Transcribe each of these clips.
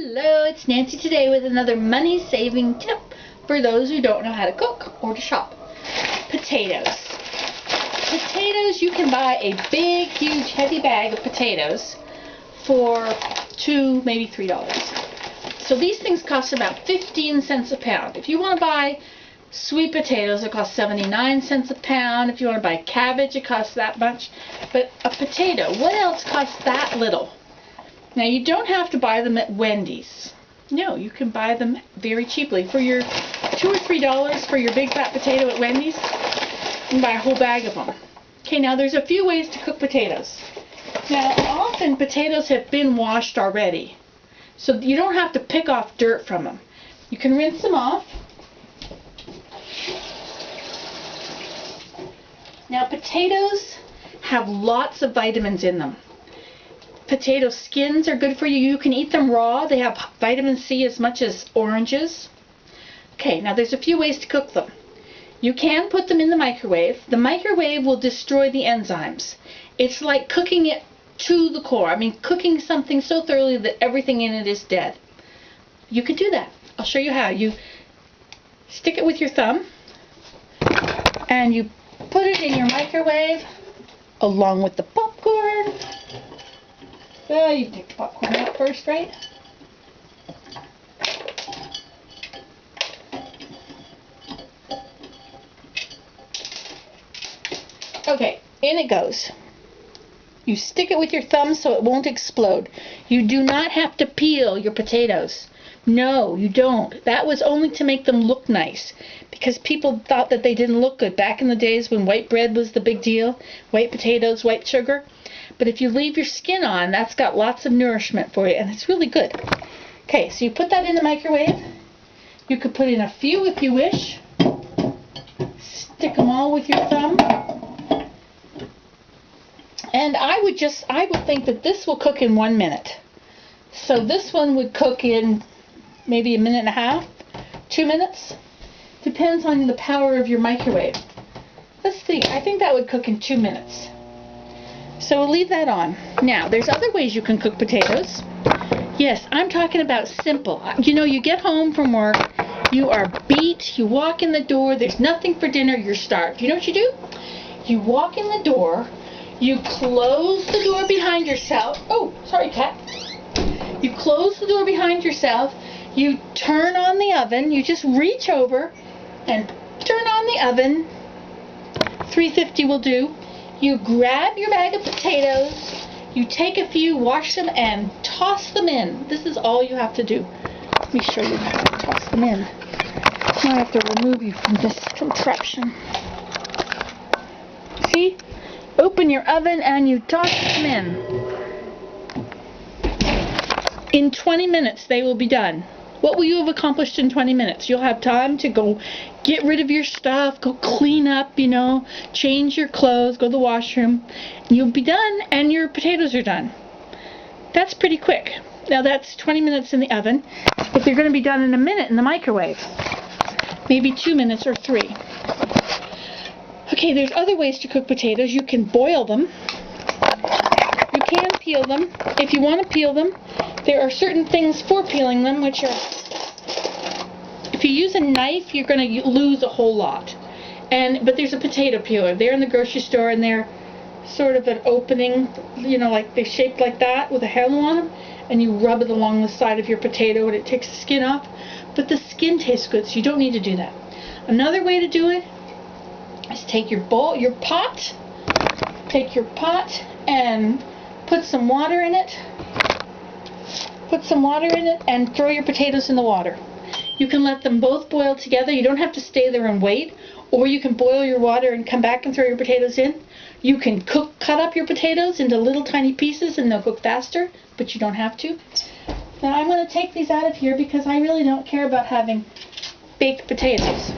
Hello, it's Nancy today with another money-saving tip for those who don't know how to cook or to shop. Potatoes. Potatoes, you can buy a big, huge, heavy bag of potatoes for $2, maybe $3. So these things cost about 15 cents a pound. If you want to buy sweet potatoes, it costs 79 cents a pound. If you want to buy cabbage, it costs that much. But a potato, what else costs that little? Now, you don't have to buy them at Wendy's. No, you can buy them very cheaply. For your $2 or $3 for your big fat potato at Wendy's, you can buy a whole bag of them. Okay, now there's a few ways to cook potatoes. Now, often potatoes have been washed already, so you don't have to pick off dirt from them. You can rinse them off. Now, potatoes have lots of vitamins in them. Potato skins are good for you. You can eat them raw. They have vitamin C as much as oranges. Okay, now there's a few ways to cook them. You can put them in the microwave. The microwave will destroy the enzymes. It's like cooking it to the core. I mean, cooking something so thoroughly that everything in it is dead. You can do that. I'll show you how. You stick it with your thumb and you put it in your microwave along with the popcorn. Well, you take the popcorn out first, right? Okay, in it goes. You stick it with your thumb so it won't explode. You do not have to peel your potatoes. No, you don't. That was only to make them look nice, because people thought that they didn't look good back in the days when white bread was the big deal. White potatoes, white sugar. But if you leave your skin on, that's got lots of nourishment for you, and it's really good. Okay, so you put that in the microwave. You could put in a few if you wish. Stick them all with your thumb. And I would think that this will cook in 1 minute. So this one would cook in maybe 1.5 minutes, 2 minutes. Depends on the power of your microwave. Let's see, I think that would cook in 2 minutes. So we'll leave that on. Now, there's other ways you can cook potatoes. Yes, I'm talking about simple. You know, you get home from work, you are beat, you walk in the door, there's nothing for dinner, you're starved. You know what you do? You walk in the door, you close the door behind yourself. Oh, sorry, cat. You close the door behind yourself, you turn on the oven, you just reach over and turn on the oven. 350 will do. You grab your bag of potatoes, you take a few, wash them, and toss them in. This is all you have to do. Let me show you how to toss them in. Now I have to remove you from this contraption. See? Open your oven and you toss them in. In 20 minutes they will be done. What will you have accomplished in 20 minutes? You'll have time to go get rid of your stuff, go clean up, you know, change your clothes, go to the washroom. You'll be done and your potatoes are done. That's pretty quick. Now that's 20 minutes in the oven. If you're going to be done in 1 minute in the microwave, maybe 2 minutes or 3. Okay, there's other ways to cook potatoes. You can boil them. You can peel them. If you want to peel them, there are certain things for peeling them, which are, if you use a knife, you're going to lose a whole lot. But there's a potato peeler. They're in the grocery store, and they're sort of an opening, you know, like they're shaped like that with a handle on them, and you rub it along the side of your potato, and it takes the skin off. But the skin tastes good, so you don't need to do that. Another way to do it is take your bowl, your pot, and put some water in it. Put some water in it and throw your potatoes in the water. You can let them both boil together. You don't have to stay there and wait. Or you can boil your water and come back and throw your potatoes in. You can cut up your potatoes into little tiny pieces and they'll cook faster, but you don't have to. Now I'm going to take these out of here because I really don't care about having baked potatoes.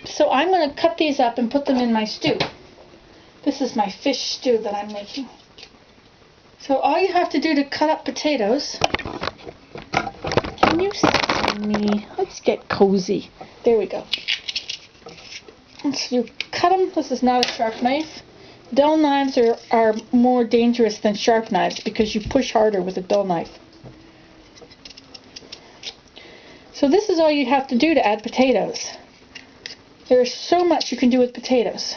So I'm going to cut these up and put them in my stew. This is my fish stew that I'm making. So all you have to do to cut up potatoes, can you see me? Let's get cozy. There we go. And so you cut them. This is not a sharp knife. Dull knives are more dangerous than sharp knives because you push harder with a dull knife. So this is all you have to do to add potatoes. There's so much you can do with potatoes.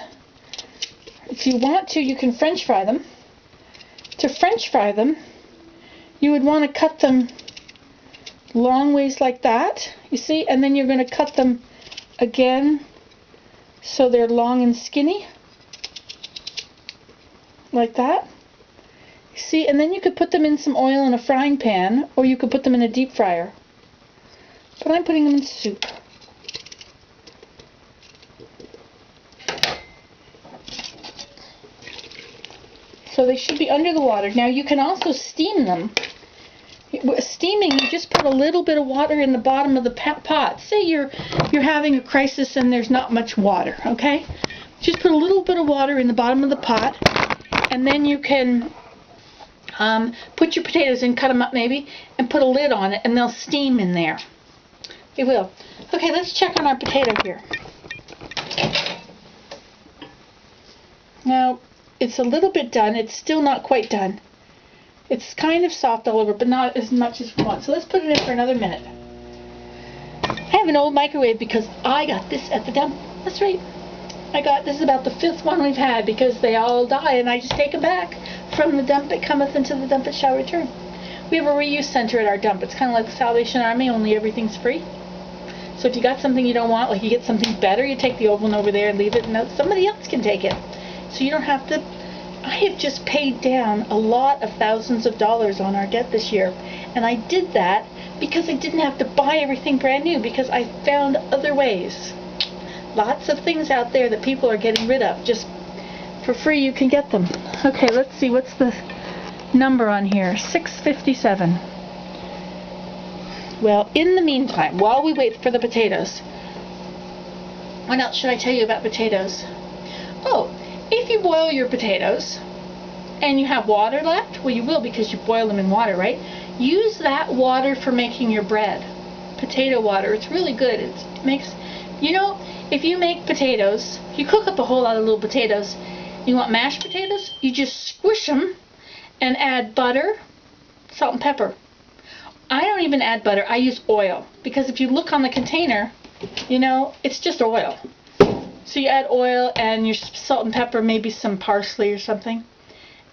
If you want to, you can French fry them. To French fry them, you would want to cut them long ways like that, you see, and then you're going to cut them again so they're long and skinny, like that. You see, and then you could put them in some oil in a frying pan, or you could put them in a deep fryer. But I'm putting them in soup. So they should be under the water. Now you can also steam them. Steaming, you just put a little bit of water in the bottom of the pot. Say you're having a crisis and there's not much water, okay? Just put a little bit of water in the bottom of the pot, and then you can put your potatoes in, cut them up maybe, and put a lid on it, and they'll steam in there. They will. Okay, let's check on our potato here. Now, it's a little bit done. It's still not quite done. It's kind of soft all over, but not as much as we want. So let's put it in for another minute. I have an old microwave because I got this at the dump. That's right. This is about the 5th one we've had because they all die and I just take them back from the dump it cometh into the dump it shall return. We have a reuse center at our dump. It's kind of like the Salvation Army, only everything's free. So if you got something you don't want, like you get something better, you take the old one over there and leave it, and somebody else can take it. So you don't have to. I have just paid down a lot of thousands of dollars on our debt this year, and I did that because I didn't have to buy everything brand new, because I found other ways. Lots of things out there that people are getting rid of. Just for free you can get them. Okay, let's see, what's the number on here? $6.57. Well, in the meantime, while we wait for the potatoes, what else should I tell you about potatoes? Oh, if you boil your potatoes and you have water left, well, you will because you boil them in water, right? Use that water for making your bread. Potato water. It's really good. It makes, you know, if you make potatoes, you cook up a whole lot of little potatoes. You want mashed potatoes? You just squish them and add butter, salt and pepper. I don't even add butter. I use oil because if you look on the container, you know, it's just oil. So you add oil and your salt and pepper, maybe some parsley or something.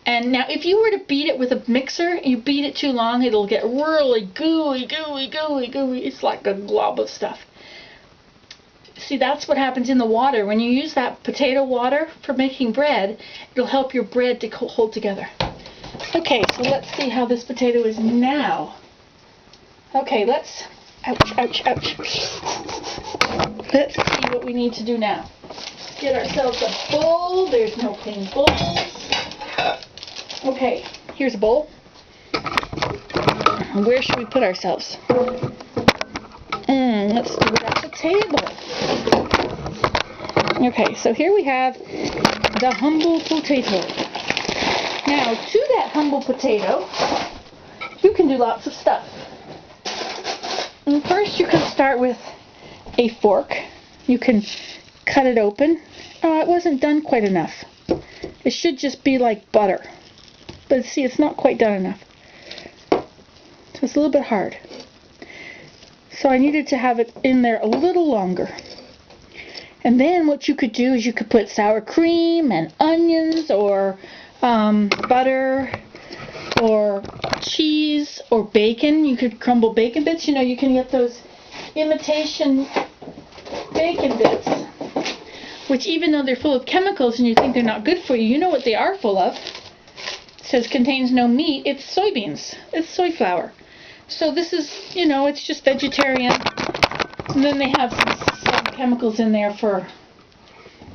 And now if you were to beat it with a mixer, you beat it too long, it'll get really gooey. It's like a glob of stuff. See, that's what happens in the water. When you use that potato water for making bread, it'll help your bread to hold together. Okay, so let's see how this potato is now. Okay, let's, ouch. Let's see what we need to do now. Get ourselves a bowl. There's no clean bowls. Okay, here's a bowl. Where should we put ourselves? Let's do it at the table. Okay, so here we have the humble potato. Now, to that humble potato, you can do lots of stuff. And first, you can start with a fork. You can cut it open. Oh, it wasn't done quite enough. It should just be like butter. But see, it's not quite done enough. So it's a little bit hard. So I needed to have it in there a little longer. And then what you could do is you could put sour cream and onions or butter or cheese or bacon. You could crumble bacon bits. You know, you can get those imitation bacon bits, which even though they're full of chemicals and you think they're not good for you, you know what they are full of. It says contains no meat. It's soybeans. It's soy flour. So this is, you know, it's just vegetarian. And then they have some chemicals in there for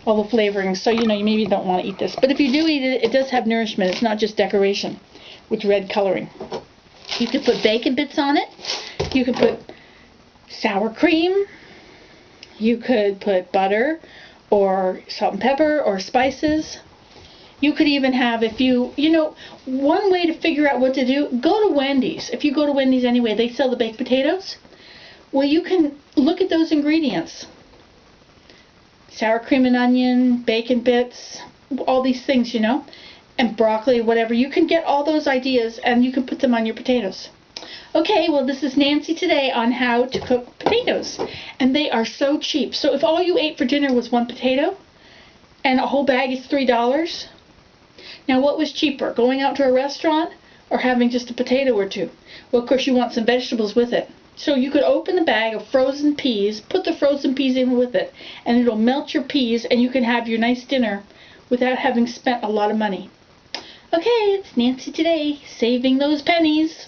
all the flavorings. So, you know, you maybe don't want to eat this. But if you do eat it, it does have nourishment. It's not just decoration with red coloring. You could put bacon bits on it. You could put sour cream. You could put butter or salt and pepper or spices. You could even have, if you know, one way to figure out what to do, go to Wendy's. If you go to Wendy's anyway, they sell the baked potatoes. Well, you can look at those ingredients. Sour cream and onion, bacon bits, all these things, you know, and broccoli, whatever. You can get all those ideas and you can put them on your potatoes. Okay, well, this is Nancy today on how to cook potatoes. And they are so cheap. So if all you ate for dinner was one potato and a whole bag is $3, now what was cheaper, going out to a restaurant or having just a potato or two? Well, of course, you want some vegetables with it. So you could open the bag of frozen peas, put the frozen peas in with it, and it'll melt your peas, and you can have your nice dinner without having spent a lot of money. Okay, it's Nancy today, saving those pennies.